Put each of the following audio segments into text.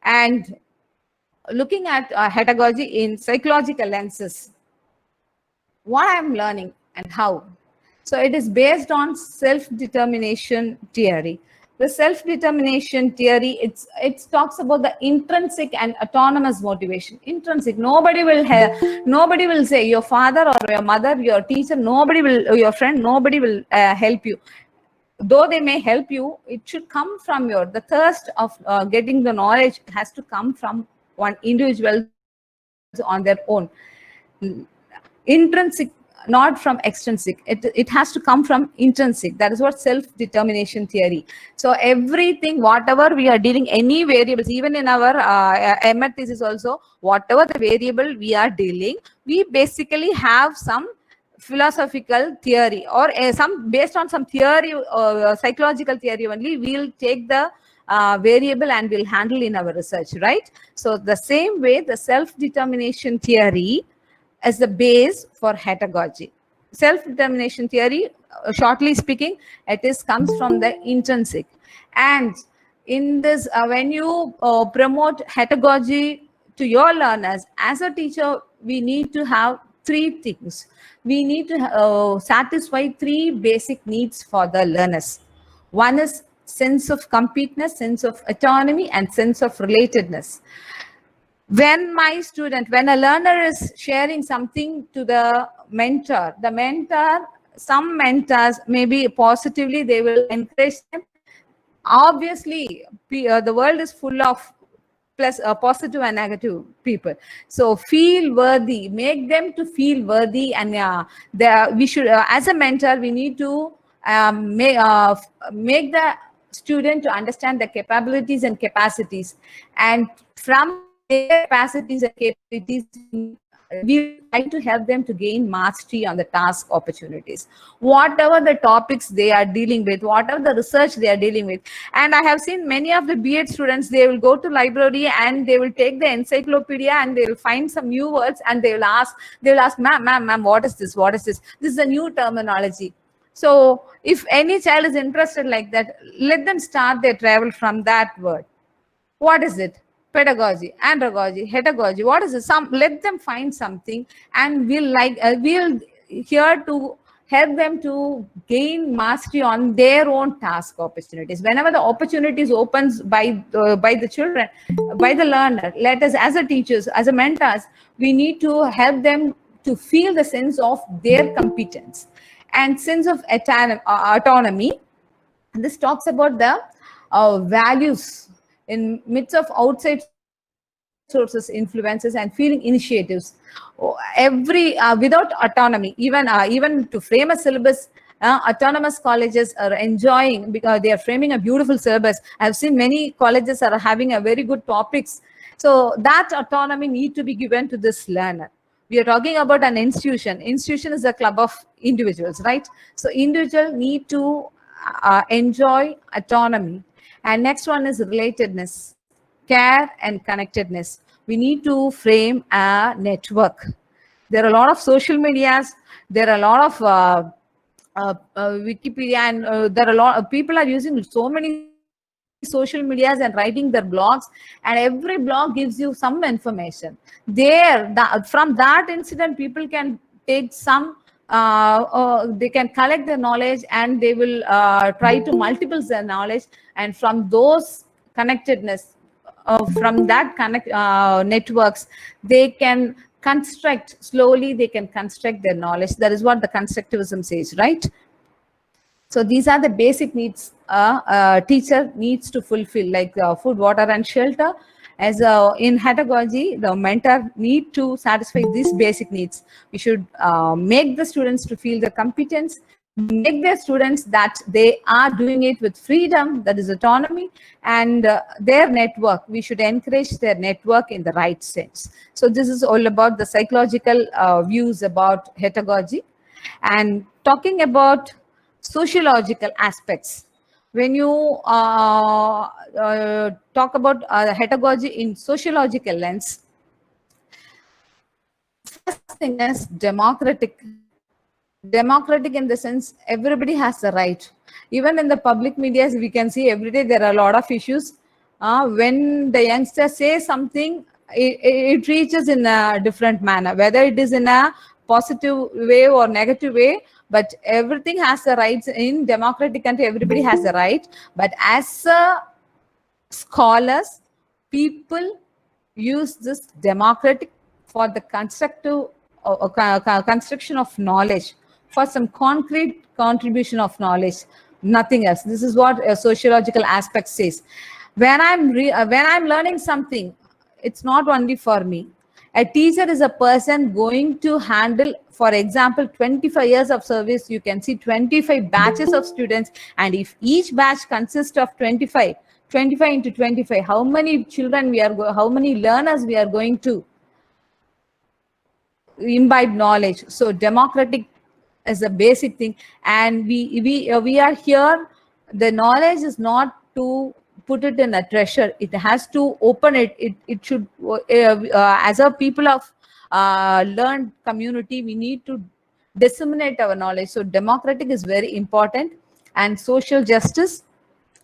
And looking at pedagogy in psychological lenses, what I'm learning and how. So it is based on self-determination theory. The self-determination theory, it talks about the intrinsic and autonomous motivation. Intrinsic, nobody will say, your father or your mother, your teacher, nobody will, your friend, nobody will help you. Though they may help you, it should come from the thirst of getting the knowledge has to come from one individual on their own. Intrinsic, not from extrinsic. It has to come from intrinsic. That is what self-determination theory. So everything, whatever we are dealing, any variables, even in our MA thesis also, whatever the variable we are dealing, we basically have some philosophical theory or some based on some theory, psychological theory only, we'll take the variable and we'll handle in our research, right? So the same way, the self-determination theory as the base for pedagogy. Self-determination theory, shortly speaking, comes from the intrinsic. And in this, when you promote pedagogy to your learners, as a teacher, we need to have three things. We need to satisfy three basic needs for the learners. One is sense of completeness, sense of autonomy, and sense of relatedness. When a learner is sharing something to the mentor, some mentors, maybe positively, they will encourage them. Obviously, the world is full of positive and negative people. So feel worthy, make them to feel worthy. And we should, as a mentor, we need to make the student to understand the capabilities and capacities. And from their capacities and capabilities, we try to help them to gain mastery on the task opportunities, whatever the topics they are dealing with, whatever the research they are dealing with. And I have seen many of the B.Ed students, they will go to library and they will take the encyclopedia and they will find some new words and they will ask, ma'am, what is this? What is this? This is a new terminology. So if any child is interested like that, let them start their travel from that word. What is it? Pedagogy, andragogy, hedagogy. What is it? Let them find something, and we'll here to help them to gain mastery on their own task opportunities. Whenever the opportunities opens by the children, by the learner, let us, as a teachers, as a mentors, we need to help them to feel the sense of their competence and sense of autonomy. This talks about the values in midst of outside sources, influences, and feeling initiatives. Without autonomy, even to frame a syllabus, autonomous colleges are enjoying because they are framing a beautiful syllabus. I've seen many colleges are having a very good topics. So that autonomy need to be given to this learner. We are talking about an institution. Institution is a club of individuals, right? So individual need to enjoy autonomy. And next one is relatedness, care and connectedness. We need to frame a network. There are a lot of social medias. There are a lot of Wikipedia, and there are a lot of people are using so many social medias and writing their blogs, and every blog gives you some information. From that incident, people can take some they can collect the knowledge and they will try to multiple their knowledge, and from those connectedness, from that networks, they can slowly they can construct their knowledge. That is what the constructivism says, right? So these are the basic needs a teacher needs to fulfill, like food, water, and shelter. As in pedagogy, the mentor need to satisfy these basic needs. We should make the students to feel the competence, make the students that they are doing it with freedom, that is autonomy, and their network. We should encourage their network in the right sense. So this is all about the psychological views about pedagogy. And talking about sociological aspects, when you talk about pedagogy in sociological lens, first thing is democratic in the sense everybody has the right. Even in the public medias, we can see every day there are a lot of issues. when the youngster says something, it reaches in a different manner, whether it is in a positive way or negative way. But everything has the rights in democratic country. Everybody has the right. But as a scholars, people use this democratic for the constructive construction of knowledge, for some concrete contribution of knowledge, nothing else. This is what a sociological aspect says. When I'm learning something, it's not only for me. A teacher is a person going to handle, for example, 25 years of service. You can see 25 batches of students, and if each batch consists of 25 into 25, how many children how many learners we are going to imbibe knowledge. So democratic is a basic thing, and we are here. The knowledge is not to put it in a treasure. It has to open it. It should, as a people of learned community, we need to disseminate our knowledge. So democratic is very important. And social justice,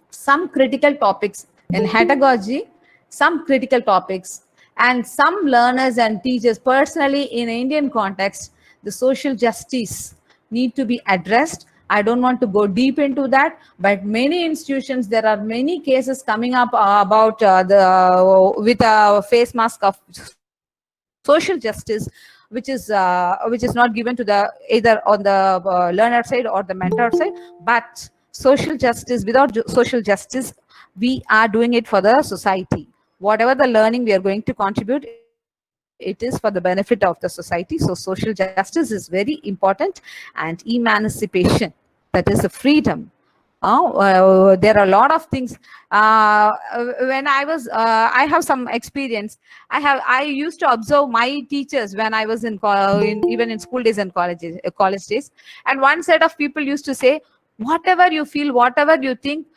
some critical topics in pedagogy, some critical topics, and some learners and teachers. Personally, in Indian context, the social justice need to be addressed. I don't want to go deep into that, but many institutions, there are many cases coming up about with a face mask of social justice, which is not given to the either on the learner side or the mentor side. But social justice, without social justice, we are doing it for the society. Whatever the learning we are going to contribute, it is for the benefit of the society. So social justice is very important. And emancipation, that is a freedom. There are a lot of things. When I have some experience. I used to observe my teachers when I was even in school days and college days. And one set of people used to say, whatever you feel, whatever you think,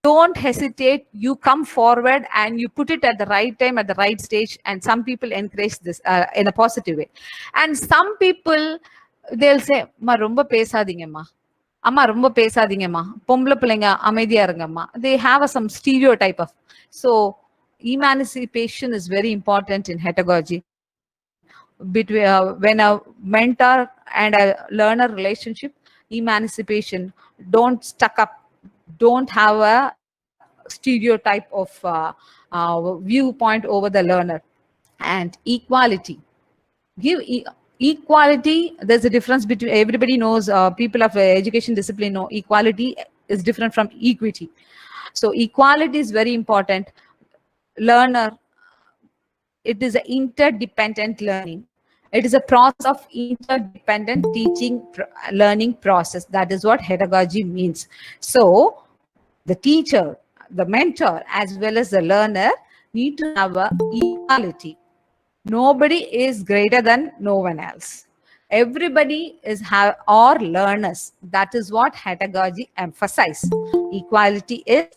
don't hesitate. You come forward and you put it at the right time, at the right stage. And some people encourage this in a positive way. And some people, they'll say, "Ma romba pesadinga ma. Amma romba pesadinga ma. Pombla pilenga amaidiya irunga ma." They have some stereotype of. So emancipation is very important in pedagogy. Between when a mentor and a learner relationship, emancipation, don't stuck up, don't have a stereotype of viewpoint over the learner. And equality, give equality. There's a difference between, everybody knows, people of education discipline know equality is different from equity. So equality is very important. Learner, it is an interdependent learning. It is a process of interdependent teaching learning process. That is what pedagogy means. So the teacher, the mentor, as well as the learner need to have a equality. Nobody is greater than no one else. Everybody is or learners. That is what pedagogy emphasizes. Equality is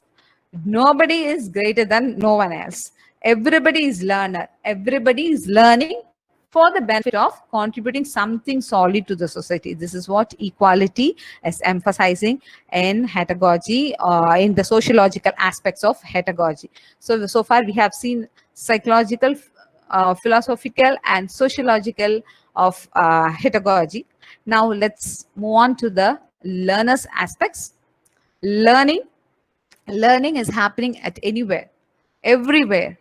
nobody is greater than no one else. Everybody is learner. Everybody is learning for the benefit of contributing something solid to the society. This is what equality is emphasizing in pedagogy, in the sociological aspects of pedagogy. So far we have seen psychological, philosophical, and sociological of pedagogy. Now let's move on to the learners aspects. Learning is happening at anywhere, everywhere.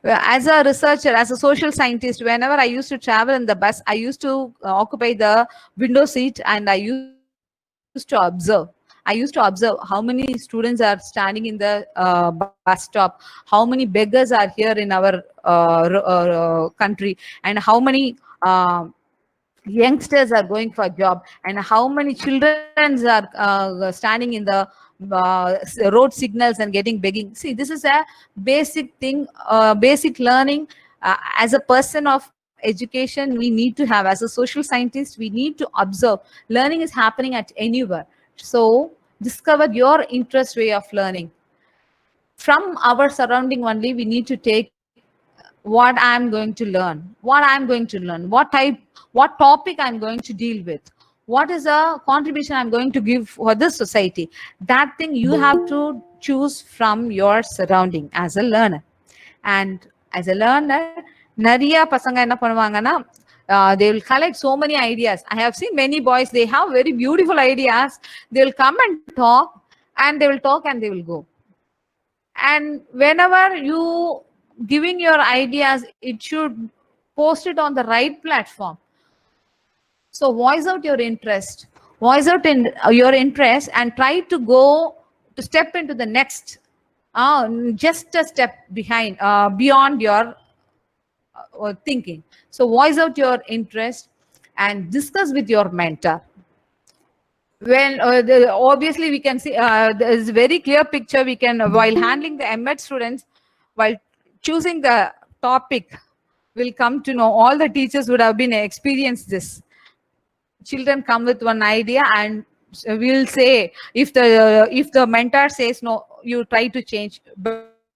As a researcher, as a social scientist, whenever I used to travel in the bus, I used to occupy the window seat, and I used to observe. How many students are standing in the bus stop, how many beggars are here in our country, and how many youngsters are going for a job, and how many children are standing in the road signals and getting begging. See, this is a basic thing, basic learning. As a person of education, we need to have, as a social scientist, we need to observe. Learning is happening at anywhere. So discover your interest way of learning from our surrounding only. We need to take what I'm going to learn, what topic I'm going to deal with, what is the contribution I'm going to give for this society. That thing you have to choose from your surrounding as a learner. And as a learner, நிறைய பசங்க என்ன பண்ணுவாங்கன்னா, they will collect so many ideas. I have seen many boys, they have very beautiful ideas. They will come and talk, and they will talk and they will go. And whenever you giving your ideas, it should post it on the right platform. So voice out your interest, voice out in your interest, and try to go to step into the next, just a step behind, beyond your thinking. So voice out your interest and discuss with your mentor. When obviously we can see there is very clear picture. We can, while handling the MEd students, while choosing the topic, will come to know, all the teachers would have been experienced this. Children come with one idea, and we'll say, if the mentor says no, you try to change,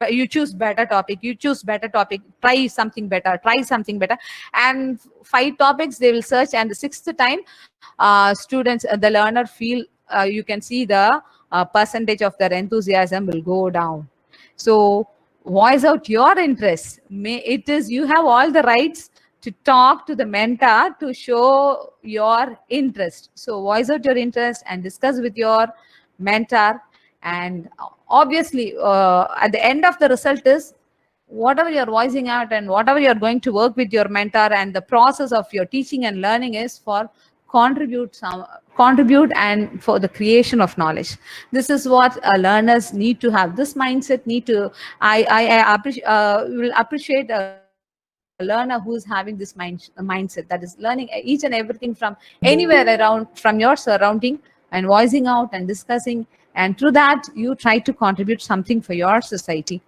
you choose better topic, you choose better topic, try something better, try something better. And 5 topics they will search, and the 6th time, students, the learner feel, you can see the percentage of their enthusiasm will go down. So voice out your interest. It is, you have all the rights to talk to the mentor to show your interest. So voice out your interest and discuss with your mentor. And obviously, at the end of the result is, whatever you're voicing out and whatever you're going to work with your mentor, and the process of your teaching and learning is for contribute and for the creation of knowledge. This is what learners need to have. This mindset need to, I will appreciate a learner who is having this mindset, that is learning each and everything from anywhere around, from your surrounding, and voicing out and discussing, and through that you try to contribute something for your society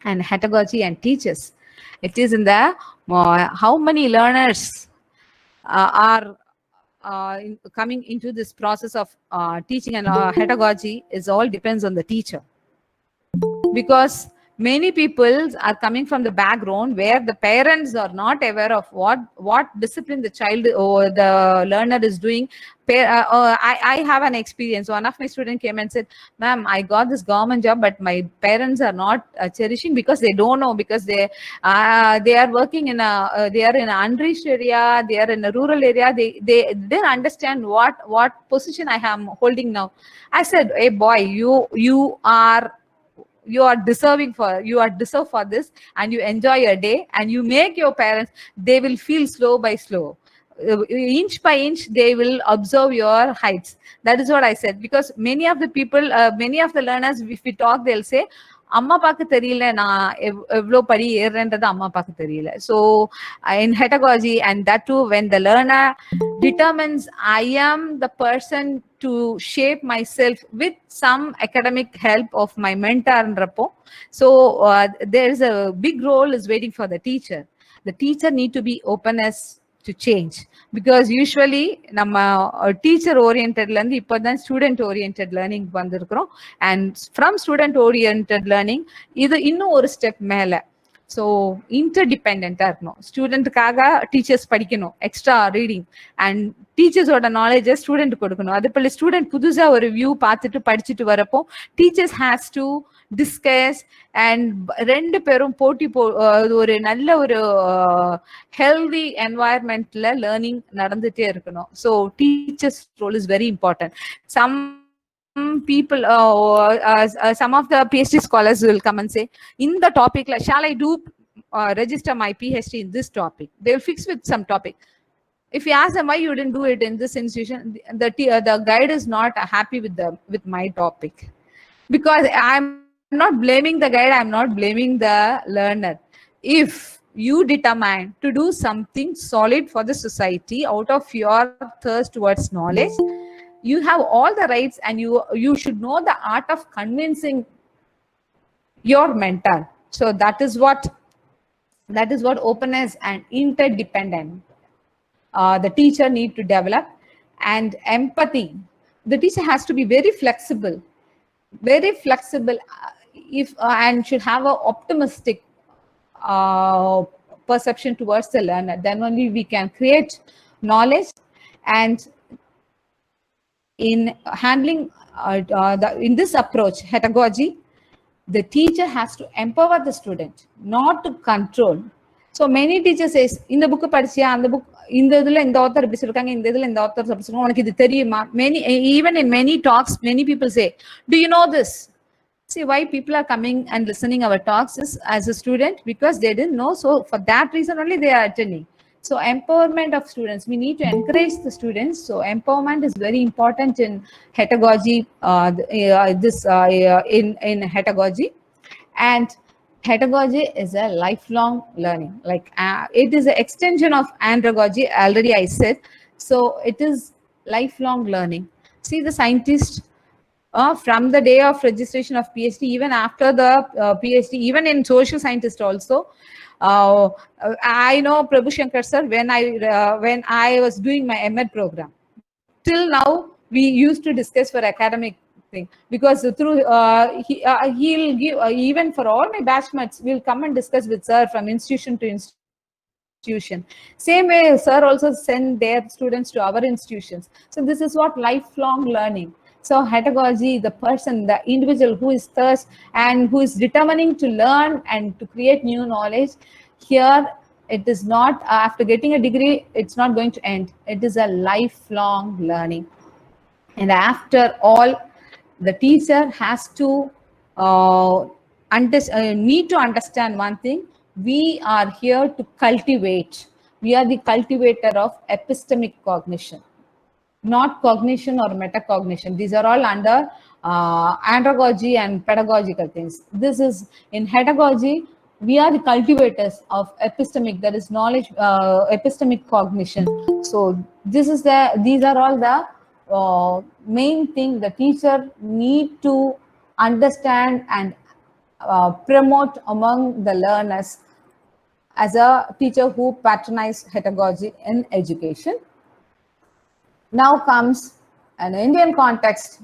and pedagogy and teachers. It is in the how many learners are coming into this process of teaching and pedagogy is all depends on the teacher. Because many people are coming from the background where the parents are not aware of what discipline the child or the learner is doing. I have an experience. One of my students came and said, ma'am, I got this government job, but my parents are not cherishing, because they don't know, because they are working in a they are in an unreached area, they are in a rural area, they didn't understand what position I am holding now. I said, hey boy, you are deserved for this, and you enjoy your day, and you make your parents, they will feel slow by slow, inch by inch, they will observe your heights. That is what I said. Because many of the people, many of the learners, if we talk, they'll say, அம்மா அப்பாக்கு தெரியல நான் எவ்வளோ படி ஏறுறேன்றது அம்மா அப்பாக்கு தெரியல. So in pedagogy, and that too, when the learner determines I am the person to shape myself with some academic help of my mentor nrapo, so there is a big role is waiting for the teacher. The teacher need to be openness to change, because usually நம்ம teacher oriented ல இருந்து இப்போதான் student oriented learning வந்திருக்கிறோம். And from student oriented learning இது இன்னும் ஒரு step மேல. So இன்டர்டிபெண்டா இருக்கணும். ஸ்டூடெண்ட்டுக்காக டீச்சர்ஸ் படிக்கணும், எக்ஸ்ட்ரா ரீடிங், அண்ட் டீச்சர்ஸோட நாலேஜை ஸ்டூடெண்ட் கொடுக்கணும். அது போல ஸ்டூடெண்ட் புதுசா ஒரு வியூ பார்த்துட்டு படிச்சுட்டு வரப்போ teachers has to discuss, and 2 பேரும் போட்டி ஒரு நல்ல ஒரு ஹெல்தி என்வாயர்மெண்ட்ல லேர்னிங் நடந்துட்டே இருக்கணும். So teachers role is very important. People, some of the PhD scholars will come and say, in the topic, like, shall I do register my PhD in this topic? They'll fix with some topic. If you ask them why you didn't do it in this institution, the guide is not happy with my topic. Because I'm not blaming the guide, I'm not blaming the learner. If you determine to do something solid for the society out of your thirst towards knowledge, you have all the rights, and you should know the art of convincing your mentor. So that is what openness and interdependent the teacher need to develop. And empathy, the teacher has to be very flexible, if and should have an optimistic perception towards the learner. Then only we can create knowledge. And in handling in this approach, pedagogy, the teacher has to empower the student, not to control. So many teachers says, in the book படிச்சியா அந்த book இந்த இதுல இந்த author இப்படி சொல்லிருக்காங்க, இந்த இதுல இந்த author அப்படி சொல்லுவாங்க, உனக்கு இது தெரியுமா? Many, even in many talks, many people say, do you know this? See, why people are coming and listening our talks is as a student because they didn't know. So for that reason only they are attending. So empowerment of students, we need to encourage the students. So empowerment is very important in pedagogy, in pedagogy. And pedagogy is a lifelong learning. Like it is an extension of andragogy, already I said. So it is lifelong learning. See, the scientists, from the day of registration of PhD, even after the PhD, even in social scientist also, I know Prabhu Shankar sir, when I was doing my MEd program, till now we used to discuss for academic thing, because through he'll give, even for all my batchmates, we'll come and discuss with sir from institution to institution. Same way sir also send their students to our institutions. So this is what lifelong learning. So pedagogy, the person, the individual who is thirst and who is determining to learn and to create new knowledge, here it is not after getting a degree, it's not going to end. It is a lifelong learning. And after all, the teacher has to need to understand one thing. We are here to cultivate. We are the cultivator of epistemic cognition, not cognition or metacognition. These are all under andragogy and pedagogical things. This is in pedagogy. We are the cultivators of epistemic, that is knowledge, epistemic cognition. So these are all the main thing the teacher need to understand and promote among the learners as a teacher who patronize pedagogy in education. Now comes an Indian context.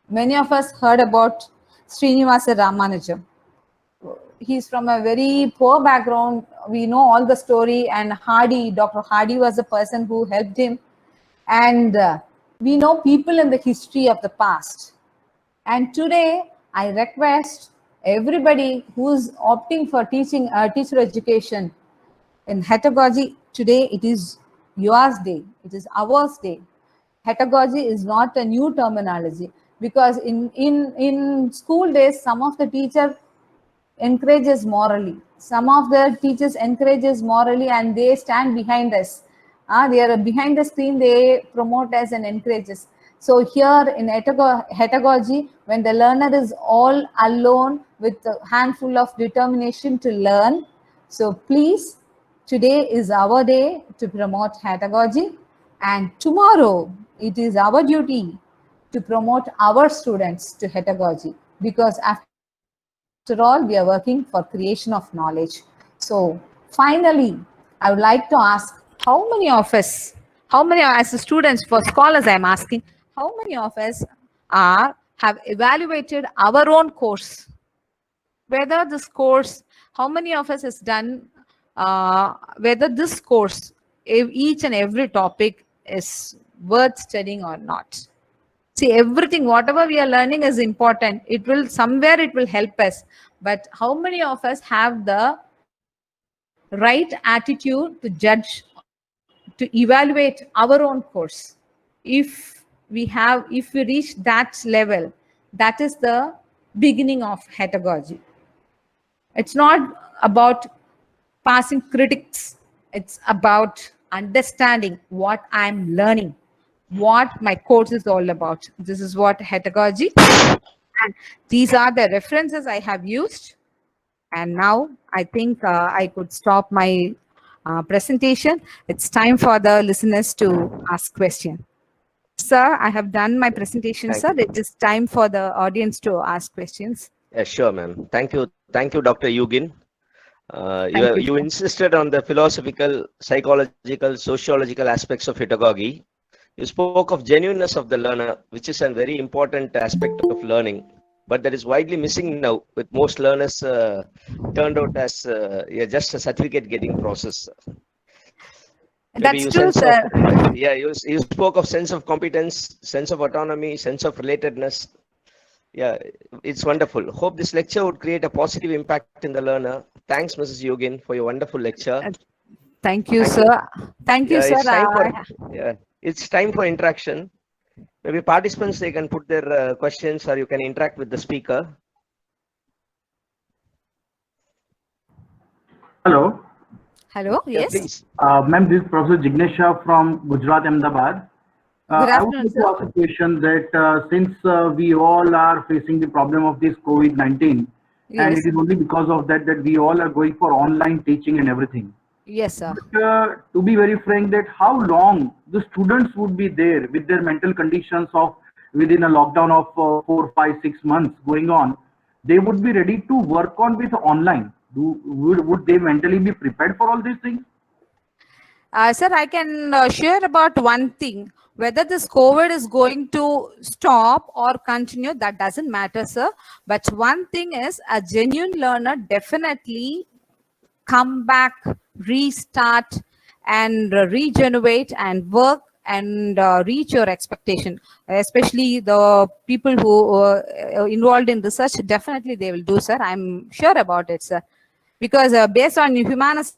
Many of us heard about Srinivasa Ramanujan. He's from a very poor background. We know all the story, and Dr. Hardy was the person who helped him. And we know people in the history of the past. And today, I request everybody who's opting for teaching teacher education in pedagogy, today it is yours day, it is ours day. Pedagogy is not a new terminology, because in school days, some of the teacher encourages morally, some of the teachers encourages morally, and they stand behind us. They are behind the screen, they promote us and encourage us. So here in pedagogy, when the learner is all alone with a handful of determination to learn, so please, today is our day to promote pedagogy, and tomorrow it is our duty to promote our students to pedagogy, because after all, we are working for creation of knowledge. So finally, I would like to ask, how many of us, as students, for scholars I am asking, how many of us have evaluated our own course? Whether this course, how many of us has done, whether this course, each and every topic is worth studying or not. See, everything, whatever we are learning is important. It will, somewhere it will help us. But how many of us have the right attitude to judge, to evaluate our own course? If we reach that level, that is the beginning of pedagogy. It's not about passing critics. It's about understanding what I'm learning, what my course is all about. This is what pedagogy. And these are the references I have used. And now I think I could stop my presentation. It's time for the listeners to ask questions. Sir, I have done my presentation, sir. It is time for the audience to ask questions. Yeah, sure, ma'am. Thank you, Dr. Yugin. You insisted on the philosophical, psychological, sociological aspects of pedagogy. You spoke of genuineness of the learner, which is a very important aspect of learning, but that is widely missing now, with most learners turned out as just a certificate getting process. Maybe That's you true, sense of, sir. yeah, you spoke of sense of competence, sense of autonomy, sense of relatedness. Yeah, it's wonderful. Hope this lecture would create a positive impact in the learner. Thanks, Mrs. Yogin, for your wonderful lecture. Uh, Thank you, Thank you. sir. Thank you, Yeah, sir. it's time for interaction. Maybe participants, they can put their questions, or you can interact with the speaker. Hello. Hello, Yeah, yes. please. Ma'am, this is Professor Jignesh Shah from Gujarat, Ahmedabad. Good I would afternoon, like to sir. ask a question that since we all are facing the problem of this COVID-19, and Yes, it is only because of that that we all are going for online teaching and everything. yes, sir. But to be very frank, that how long the students would be there with their mental conditions of within a lockdown of 4, 5, 6 months going on, they would be ready to work on with online. Would they mentally be prepared for all these things? Sir, I can share about one thing. Whether this COVID is going to stop or continue, that doesn't matter, sir. But one thing is, a genuine learner definitely come back, restart, and regenerate and work and reach your expectation. Especially the people who involved in research, definitely they will do, sir. I'm sure about it, sir. Because based on humanistic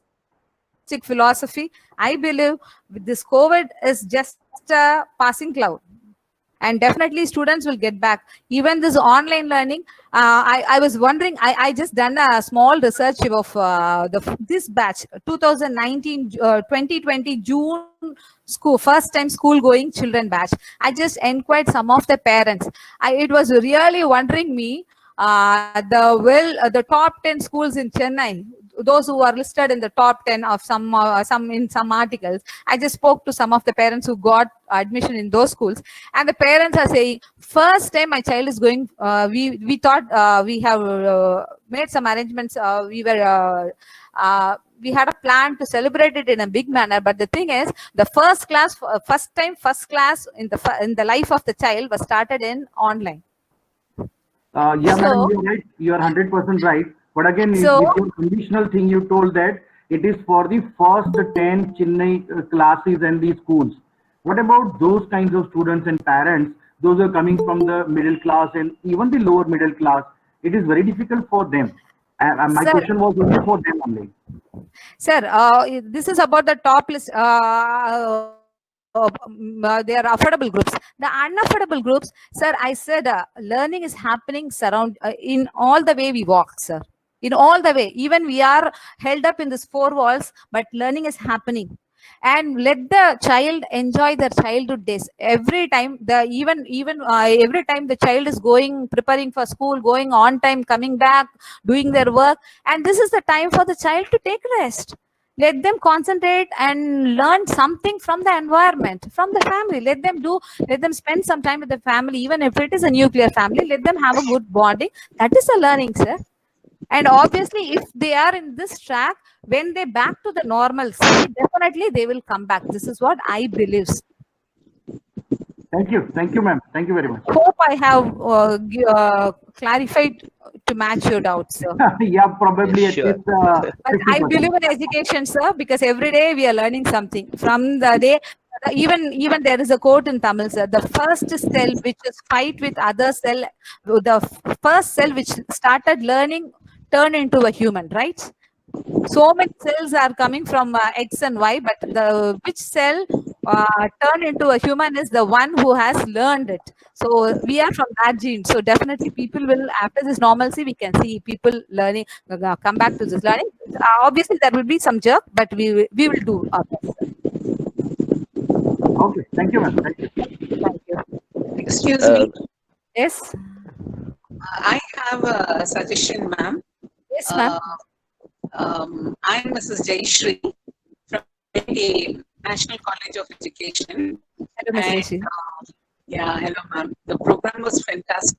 philosophy, I believe this COVID is just a passing cloud. And definitely students will get back. Even this online learning, I was wondering, I just done a small research of this batch, 2019, 2020 June school, first time school going children batch. I just inquired some of the parents. It was really wondering me, the top 10 schools in Chennai, those who are listed in the top 10 of some in some articles. I just spoke to some of the parents who got admission in those schools, and the parents are saying, first time my child is going, we thought we have made some arrangements, we had a plan to celebrate it in a big manner, but the thing is, the first class, first class in the life of the child was started in online. Yeah, madam, So, you're right. You are 100% right. But again, so with your conditional thing, you told that it is for the first 10 Chennai classes and the schools. What about those kinds of students and parents? Those are coming from the middle class and even the lower middle class. It is very difficult for them. And my sir, question was only for them only. sir, this is about the top list. They are affordable groups. The unaffordable groups, sir, I said learning is happening surround in all the way we walk, sir. In all the way, even we are held up in these four walls, but learning is happening. And let the child enjoy their childhood days. Every time every time the child is going, preparing for school, going on time, coming back, doing their work, and this is the time for the child to take rest. Let them concentrate and learn something from the environment, from the family. Let them spend some time with the family. Even if it is a nuclear family, let them have a good bonding. That is a learning, sir. And obviously, if they are in this track, when they back to the normalcy, definitely they will come back. This is what I believe. Thank you. Thank you, ma'am. Thank you very much. Hope I have clarified to match your doubts, sir. Yeah, probably Yes, at sure. least But I 50%. believe in education, sir, because every day we are learning something. From the day, even there is a quote in Tamil, sir. The first cell which is fight with other cell, the first cell which started learning turned into a human, right? So many cells are coming from X and Y, but the which cell turned into a human is the one who has learned it. So we are from that gene. So definitely people will, after this normalcy, we can see people learning, come back to this learning. Obviously, there will be some jerk, but we will do our best. Okay. Thank you, ma'am. Thank you. Thank you. Excuse me, Yes. I have a suggestion, ma'am. Yes, ma'am. I'm Mrs. Jayashree from the National College of Education. Hello, Ms. And, Rishi. yeah, hello, ma'am. The program was fantastic.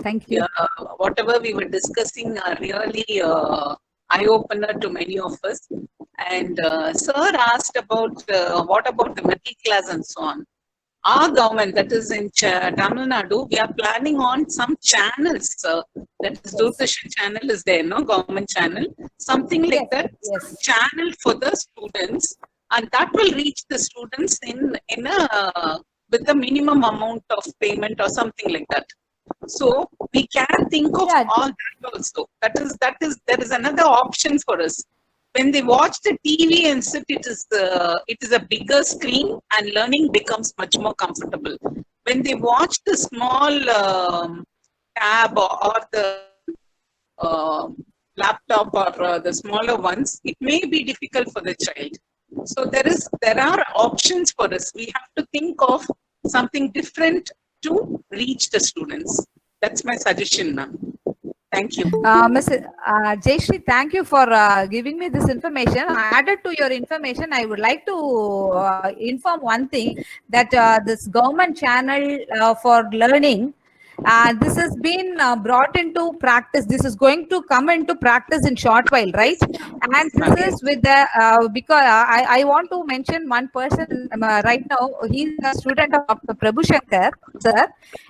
Thank you. Whatever we were discussing are really eye-opener to many of us. And sir asked about what about the middle class and so on. Our government, that is in Tamil Nadu, we are planning on some channels. That is Doordarshan channel is there, no government channel, something like Yes, that. yes. Channel for the students and that will reach the students in a with a minimum amount of payment or something like that. So we can think of Yeah. all that also. There is another option for us. When they watch the TV and sit, it is a bigger screen and learning becomes much more comfortable. When they watch the small tab or the laptop or the smaller ones, it may be difficult for the child. So there are options for us. We have to think of something different to reach the students. That's my suggestion, ma'am. Thank you. Ms. Jayashree, thank you for giving me this information. Added to your information, I would like to inform one thing, that this government channel for learning, this has been brought into practice. This is going to come into practice in short while, right? And this is with the, because I want to mention one person right now. He's a student of Dr. Prabhu Shankar, sir,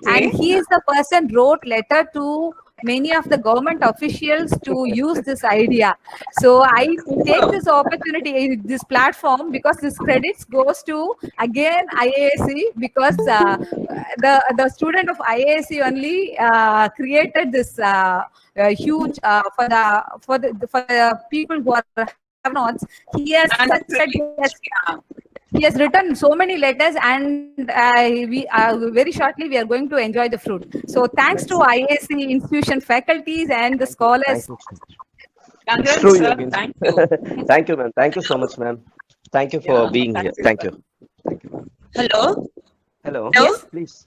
and he is the person wrote letter to many of the government officials to use this idea. So I take this opportunity, this platform, because this credits goes to again IASC, because the student of IASC only created this huge for the people who are have nots. He has said, he has written so many letters, and we very shortly we are going to enjoy the fruit. So thanks to IAC institution faculties and the scholars. Congrats, True, sir. Yogin. Thank you. Thank you, ma'am. Thank you so much, ma'am. Thank you for Yeah, being thank here. you, Thank sir. you. Thank you. Hello. Hello. Hello? Please.